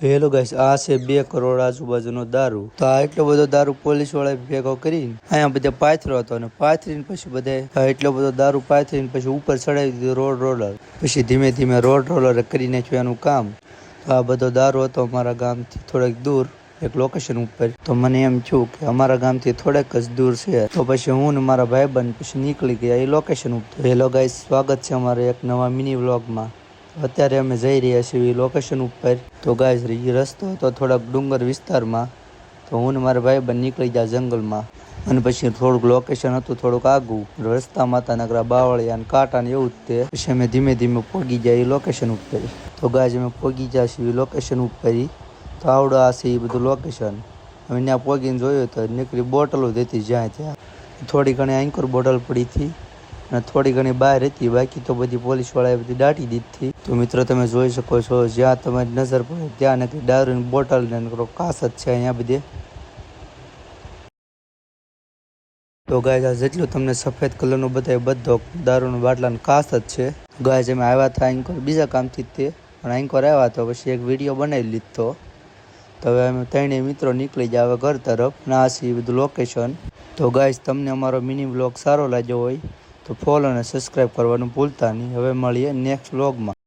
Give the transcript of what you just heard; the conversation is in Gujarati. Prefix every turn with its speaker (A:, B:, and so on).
A: હેલો ગાઈસ, આ છે 2 કરોડ આજુબાજુનો દારૂ. તો આ એટલો બધો દારૂ પોલીસ વાળા ભેગો કરીને અહીંયા બધે પાથરો હતો, અને પાથરીને પછી બધે એટલો બધો દારૂ પાથરીને પછી ઉપર ચડાવી દીધો રોડ રોલર. પછી ધીમે ધીમે રોડ રોલર કરી નાખ્યું એનું કામ. તો આ બધો દારૂ હતો અમારા ગામથી થોડેક દૂર એક લોકેશન ઉપર. તો મને એમ થયું કે અમારા ગામથી થોડેક જ દૂર છે, તો પછી હું ને મારા ભાઈબંધ પછી નીકળી ગયા એ લોકેશન ઉપર. હેલો ગાઈસ, સ્વાગત છે અમારે એક નવા મિની વ્લોગમાં. અત્યારે અમે જઈ રહ્યા છીએ લોકેશન ઉપર. તો ગાઈસ, રસ્તો હતો થોડાક ડુંગર વિસ્તારમાં. તો હું ને મારા ભાઈબંધ નીકળી ગયા જંગલમાં, અને પછી થોડુંક લોકેશન હતું થોડુંક આગું. રસ્તામાં હતા નકરા બાવળિયા અને કાંટા ને એવું જ તે. પછી અમે ધીમે ધીમે પહોંચી ગયા એ લોકેશન ઉપર. તો ગાઈસ, અમે પહોંચી ગયા છીએ લોકેશન ઉપર. તો આવડો આ છે એ બધું લોકેશન. અમે ત્યાં પહોંચીને જોયું તો નીકળી બોટલો દેતી જ્યાં ત્યાં. થોડી ઘણી એન્કર બોટલ પડી હતી અને થોડી ઘણી બહાર હતી, બાકી તો બધી પોલીસ વાળાએ બધી દાટી દીધી. તો મિત્રો તમે જોઈ શકો છો, જ્યાં તમારી નજર પડે ત્યાં નથી દારૂની બોટલ ને કાસ જ છે અહીંયા બધે. તો ગાય જેટલું તમને સફેદ કલરનું બતાવે બધો દારૂનો બાટલાનો કાસ જ છે. ગાય અમે આવ્યા હતા એન્કર બીજા કામથી તે, પણ એન્કર આવ્યા તો પછી એક વિડીયો બનાવી લીધો. તો હવે અમે ત્રણેય મિત્રો નીકળી ગયા હવે ઘર તરફ. ના છે બધું લોકેશન. તો ગાઈસ, તમને અમારો મિની વ્લોગ સારો લાગ્યો હોય તો ફોલો અને સબસ્ક્રાઈબ કરવાનું ભૂલતા નહીં. હવે મળીએ નેક્સ્ટ વ્લોગમાં.